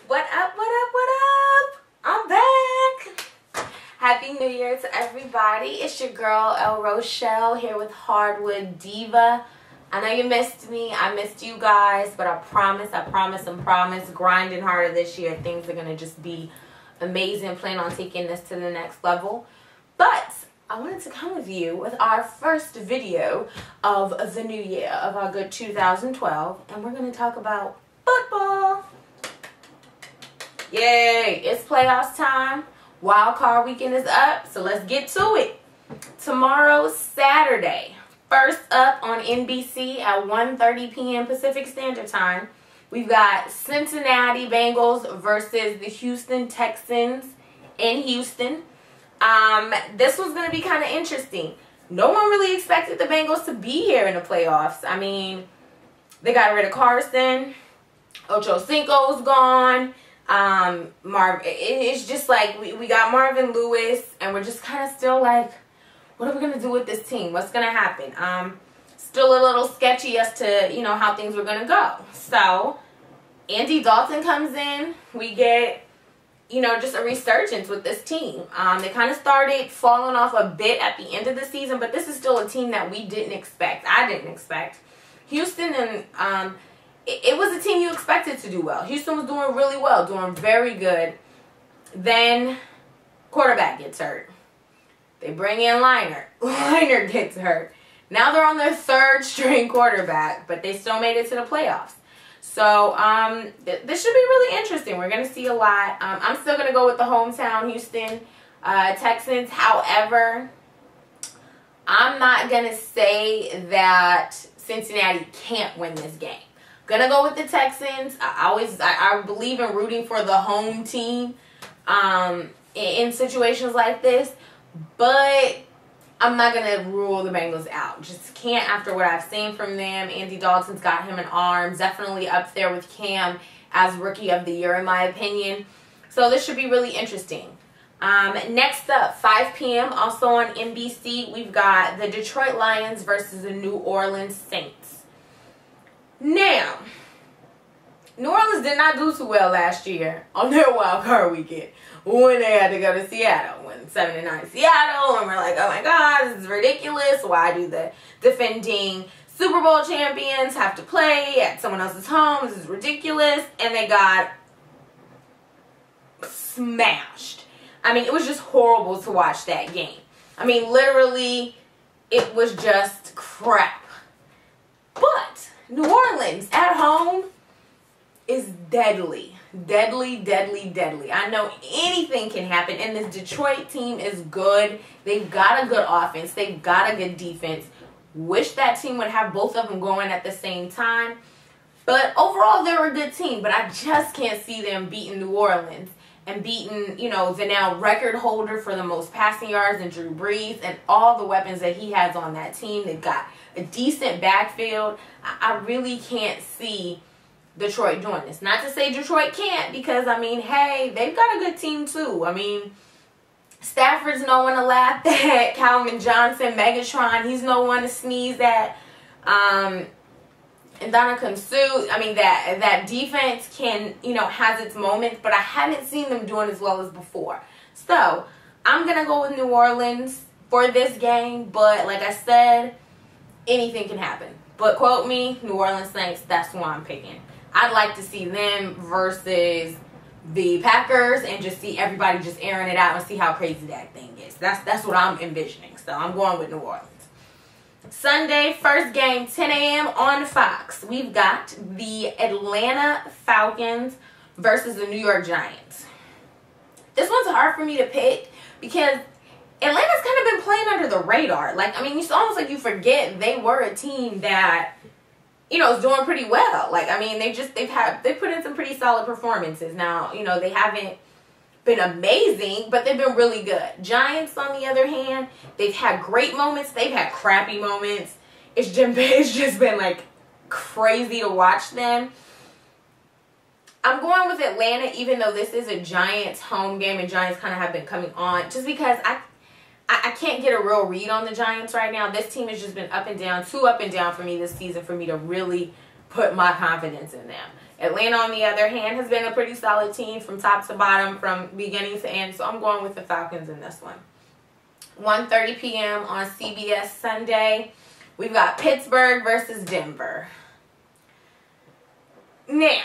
What up, what up, what up? I'm back. Happy New Year to everybody. It's your girl, El Rochelle, here with Hardwood Diva. I know you missed me. I missed you guys, but I promise, grinding harder this year. Things are going to just be amazing. Plan on taking this to the next level. But I wanted to come with you with our first video of the new year, of our good 2012. And we're going to talk about football. Yay, it's playoffs time. Wild card weekend is up, so let's get to it. Tomorrow's Saturday. First up on NBC at 1:30 p.m. Pacific Standard Time, we've got Cincinnati Bengals versus the Houston Texans in Houston. This was going to be kind of interesting. No one really expected the Bengals to be here in the playoffs. I mean, they got rid of Carson. Ocho Cinco's gone. It's just like we got Marvin Lewis, and we're just kind of still like, what are we going to do with this team? What's going to happen? Still a little sketchy as to, you know, how things were going to go. So, Andy Dalton comes in. We get, you know, just a resurgence with this team. They kind of started falling off a bit at the end of the season, but this is still a team that we didn't expect. I didn't expect. Houston and, it was a team you expected to do well. Houston was doing really well, doing very good. Then, quarterback gets hurt. They bring in Liner. Liner gets hurt. Now they're on their third string quarterback, but they still made it to the playoffs. So, this should be really interesting. We're going to see a lot. I'm still going to go with the hometown Houston Texans. However, I'm not going to say that Cincinnati can't win this game. Gonna go with the Texans. I believe in rooting for the home team in situations like this, but I'm not gonna rule the Bengals out. Just can't after what I've seen from them. Andy Dalton's got him in arms, definitely up there with Cam as Rookie of the Year in my opinion. So this should be really interesting. Next up, 5 p.m. also on NBC, we've got the Detroit Lions versus the New Orleans Saints. Now, New Orleans did not do too well last year on their wild card weekend when they had to go to Seattle. Went 7-9 Seattle, and we're like, oh my God, this is ridiculous. Why do the defending Super Bowl champions have to play at someone else's home? This is ridiculous. And they got smashed. I mean, it was just horrible to watch that game. I mean, literally, it was just crap. But New Orleans at home is deadly. Deadly, deadly, deadly. I know anything can happen, and this Detroit team is good. They've got a good offense. They've got a good defense. Wish that team would have both of them going at the same time. But overall, they're a good team, but I just can't see them beating New Orleans and beating, you know, the now record holder for the most passing yards in Drew Brees and all the weapons that he has on that team. They've got a decent backfield. I really can't see Detroit doing this. Not to say Detroit can't, because, I mean, hey, they've got a good team too. I mean, Stafford's no one to laugh at. Calvin Johnson, Megatron, he's no one to sneeze at. And Ndamukong Suh, I mean, that defense can, you know, has its moments, but I haven't seen them doing as well as before. So, I'm going to go with New Orleans for this game, but like I said, anything can happen. But quote me, New Orleans Saints, that's who I'm picking. I'd like to see them versus the Packers and just see everybody just airing it out and see how crazy that thing is. That's what I'm envisioning. So I'm going with New Orleans. Sunday, first game, 10 a.m. on Fox. We've got the Atlanta Falcons versus the New York Giants. This one's hard for me to pick because Atlanta's kind of been playing under the radar. Like, I mean, it's almost like you forget they were a team that, you know, is doing pretty well. Like, I mean, they've put in some pretty solid performances. Now, you know, they haven't been amazing, but they've been really good. Giants, on the other hand, they've had great moments. They've had crappy moments. It's just been like crazy to watch them. I'm going with Atlanta, even though this is a Giants home game and Giants kind of have been coming on, just because I can't get a real read on the Giants right now. This team has just been up and down, too up and down for me this season for me to really put my confidence in them. Atlanta, on the other hand, has been a pretty solid team from top to bottom, from beginning to end. So I'm going with the Falcons in this one. 1:30 p.m. on CBS Sunday. We've got Pittsburgh versus Denver. Now,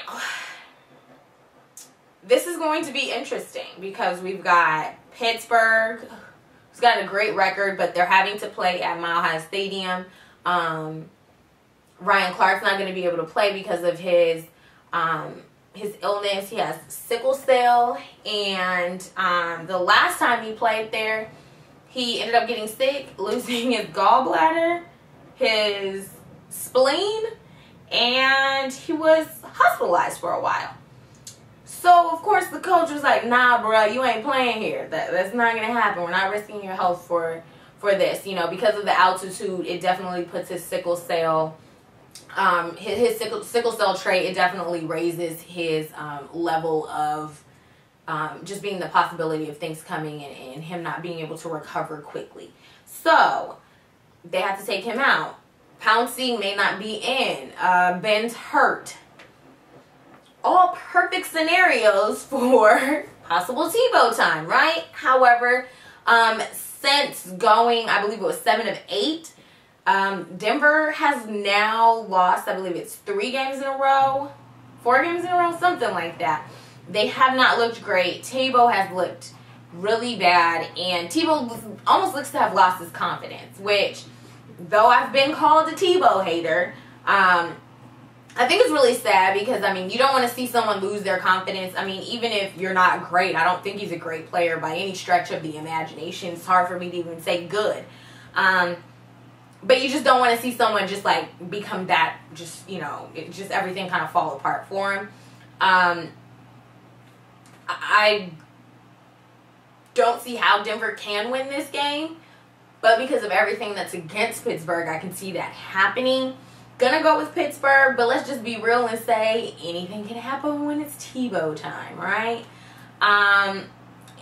this is going to be interesting because we've got Pittsburgh, who's got a great record, but they're having to play at Mile High Stadium. Ryan Clark's not going to be able to play because of his illness. He has sickle cell, and the last time he played there, he ended up getting sick, losing his gallbladder, his spleen, and he was hospitalized for a while. So, of course, the coach was like, nah, bro, you ain't playing here. That's not going to happen. We're not risking your health for this. You know, because of the altitude, it definitely puts his sickle cell, his sickle cell trait, it definitely raises his level of just being the possibility of things coming and him not being able to recover quickly. So, they have to take him out. Pouncey may not be in. Ben's hurt. All perfect scenarios for possible Tebow time, right? However, since going, I believe it was 7 of 8, Denver has now lost, I believe it's 3 games in a row, 4 games in a row, something like that. They have not looked great. Tebow has looked really bad, and Tebow almost looks to have lost his confidence, which, though I've been called a Tebow hater, I think it's really sad because, I mean, you don't want to see someone lose their confidence. I mean, even if you're not great, I don't think he's a great player by any stretch of the imagination. It's hard for me to even say good. But you just don't want to see someone just, like, become that, just, you know, just everything kind of fall apart for him. I don't see how Denver can win this game, but because of everything that's against Pittsburgh, I can see that happening. Gonna go with Pittsburgh, but let's just be real and say anything can happen when it's Tebow time, right?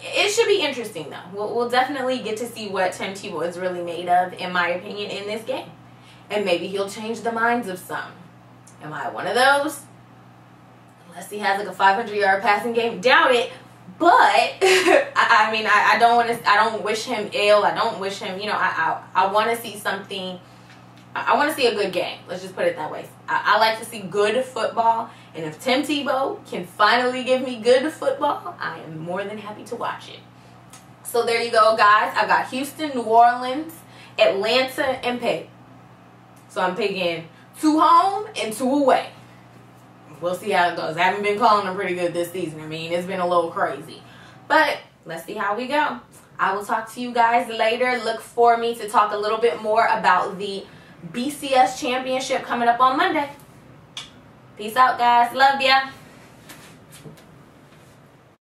It should be interesting, though. We'll definitely get to see what Tim Tebow is really made of, in my opinion, in this game. And maybe he'll change the minds of some. Am I one of those? Unless he has like a 500-yard passing game, doubt it. But I mean, I don't wish him ill. I don't wish him, you know, I want to see something. I want to see a good game. Let's just put it that way. I like to see good football. And if Tim Tebow can finally give me good football, I am more than happy to watch it. So there you go, guys. I've got Houston, New Orleans, Atlanta, and Pitt. So I'm picking 2 home and 2 away. We'll see how it goes. I haven't been calling them pretty good this season. I mean, it's been a little crazy. But let's see how we go. I will talk to you guys later. Look for me to talk a little bit more about the BCS Championship coming up on Monday. Peace out, guys. Love ya.